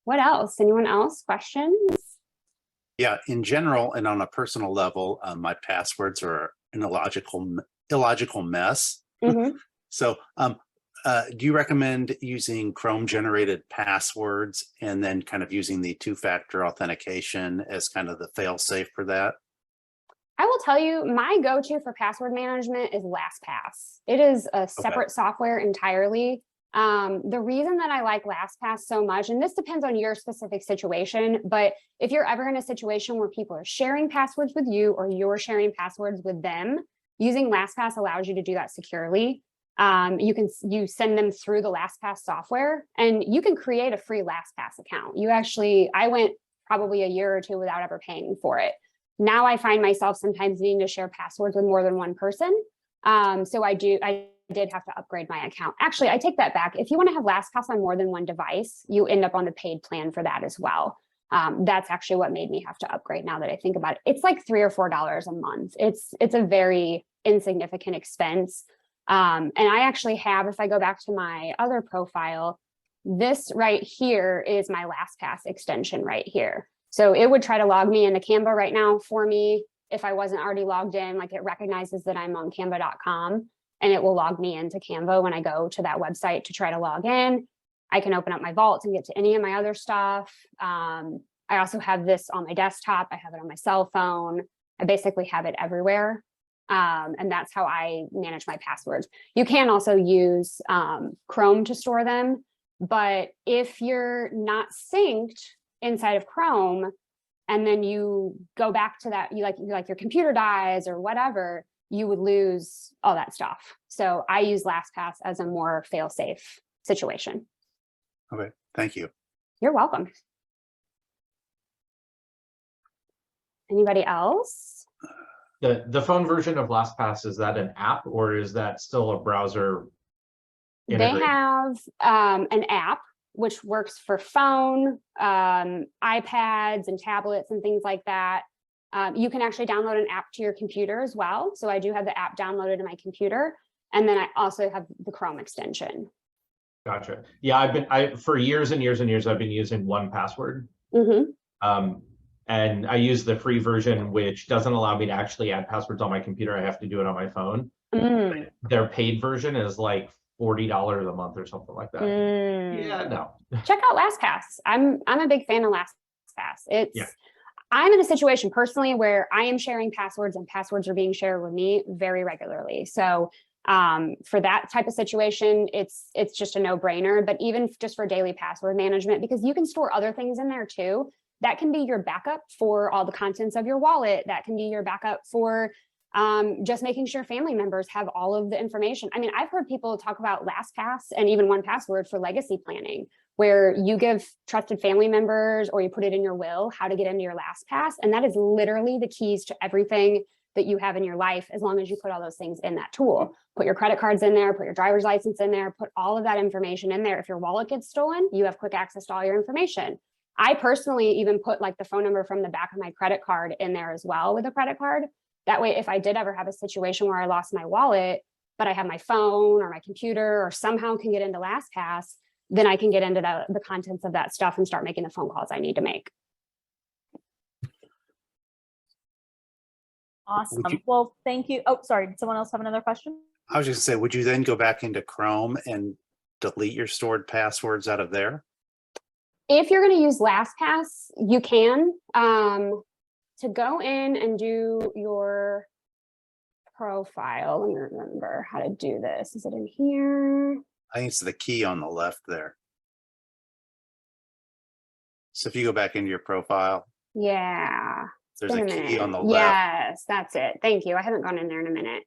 What else? Anyone else? Questions? Yeah, in general and on a personal level, my passwords are an illogical mess. Mm-hmm. So do you recommend using Chrome generated passwords and then kind of using the two-factor authentication as kind of the fail-safe for that? I will tell you, my go-to for password management is LastPass. It is a separate software entirely. The reason that I like LastPass so much, and this depends on your specific situation, but if you're ever in a situation where people are sharing passwords with you or you're sharing passwords with them, using LastPass allows you to do that securely. You send them through the LastPass software, and you can create a free LastPass account. I went probably a year or two without ever paying for it. Now I find myself sometimes needing to share passwords with more than one person. So I did have to upgrade my account. Actually, I take that back. If you want to have LastPass on more than one device, you end up on the paid plan for that as well. That's actually what made me have to upgrade, now that I think about it. It's like $3 or $4 a month. It's a very insignificant expense. And I actually have, if I go back to my other profile, this right here is my LastPass extension right here. So it would try to log me into Canva right now for me if I wasn't already logged in. Like, it recognizes that I'm on canva.com and it will log me into Canva when I go to that website to try to log in. I can open up my vaults and get to any of my other stuff. I also have this on my desktop. I have it on my cell phone. I basically have it everywhere. And that's how I manage my passwords. You can also use Chrome to store them, but if you're not synced inside of Chrome, and then you go back to that, like your computer dies or whatever, you would lose all that stuff. So I use LastPass as a more fail-safe situation. Okay, thank you. You're welcome. Anybody else? The phone version of LastPass, is that an app or is that still a browser integrated? They have an app which works for phone, iPads and tablets and things like that. You can actually download an app to your computer as well. So I do have the app downloaded to my computer. And then I also have the Chrome extension. Gotcha. Yeah, for years and years and years, I've been using 1Password. Mm-hmm. And I use the free version, which doesn't allow me to actually add passwords on my computer. I have to do it on my phone. Mm. Their paid version is like $40 a month or something like that. Yeah, no. Check out LastPass. I'm a big fan of LastPass. I'm in a situation personally where I am sharing passwords and passwords are being shared with me very regularly. So for that type of situation, it's just a no-brainer. But even just for daily password management, because you can store other things in there too, that can be your backup for all the contents of your wallet. That can be your backup for just making sure family members have all of the information. I mean, I've heard people talk about LastPass and even 1Password for legacy planning, where you give trusted family members or you put it in your will how to get into your LastPass. And that is literally the keys to everything that you have in your life, as long as you put all those things in that tool. Put your credit cards in there, put your driver's license in there, put all of that information in there. If your wallet gets stolen, you have quick access to all your information. I personally even put like the phone number from the back of my credit card in there as well with a credit card. That way, if I did ever have a situation where I lost my wallet, but I have my phone or my computer or somehow can get into LastPass, then I can get into the contents of that stuff and start making the phone calls I need to make. Awesome. Well, thank you. Oh, sorry. Did someone else have another question? I was just gonna say, would you then go back into Chrome and delete your stored passwords out of there? If you're going to use LastPass, you can. To go in and do your profile, let me remember how to do this. Is it in here? I think it's the key on the left there. So if you go back into your profile. Yeah. There's a Been a key on the minute. left. Yes, that's it. Thank you. I haven't gone in there in a minute.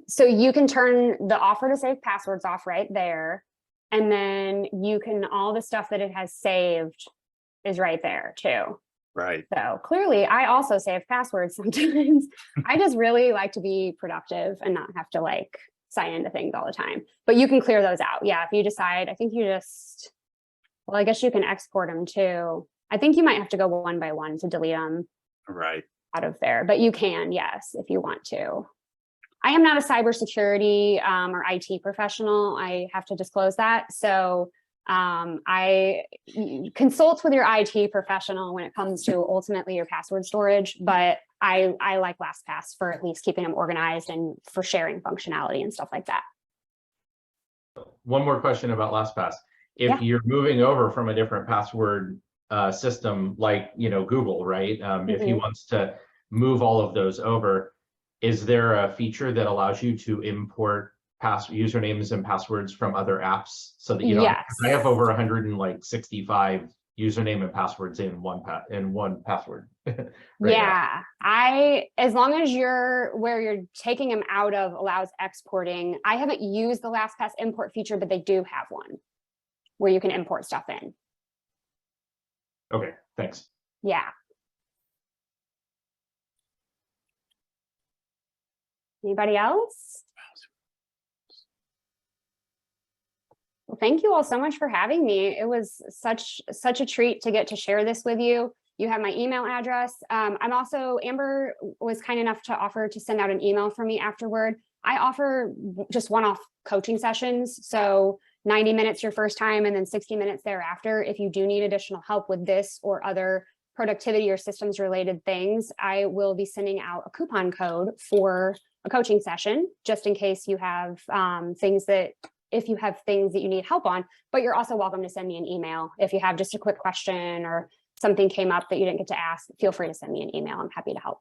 So you can turn the offer to save passwords off right there. And then you can, all the stuff that it has saved is right there too. Right. So clearly I also save passwords sometimes. I just really like to be productive and not have to like sign into things all the time, but you can clear those out. Yeah. If you decide, I think you just, well, I guess you can export them too. I think you might have to go one by one to delete them Right. out of there, but you can, yes, if you want to. I am not a cybersecurity or IT professional. I have to disclose that. So I consult with your IT professional when it comes to ultimately your password storage, but I like LastPass for at least keeping them organized and for sharing functionality and stuff like that. One more question about LastPass. If Yeah. you're moving over from a different password system, like, you know, Google, right? If he wants to move all of those over, is there a feature that allows you to import usernames and passwords from other apps so that you don't? Yes. I have over 165 username and passwords in one password. Right Yeah, as long as where you're taking them out of allows exporting. I haven't used the LastPass import feature, but they do have one where you can import stuff in. now. Okay, thanks. Yeah. Anybody else? Well, thank you all so much for having me. It was such a treat to get to share this with you. You have my email address. I'm also, Amber was kind enough to offer to send out an email for me afterward. I offer just one-off coaching sessions. So 90 minutes your first time and then 60 minutes thereafter. If you do need additional help with this or other productivity or systems related things, I will be sending out a coupon code for a coaching session, just in case you have if you have things that you need help on, but you're also welcome to send me an email. If you have just a quick question or something came up that you didn't get to ask, feel free to send me an email. I'm happy to help.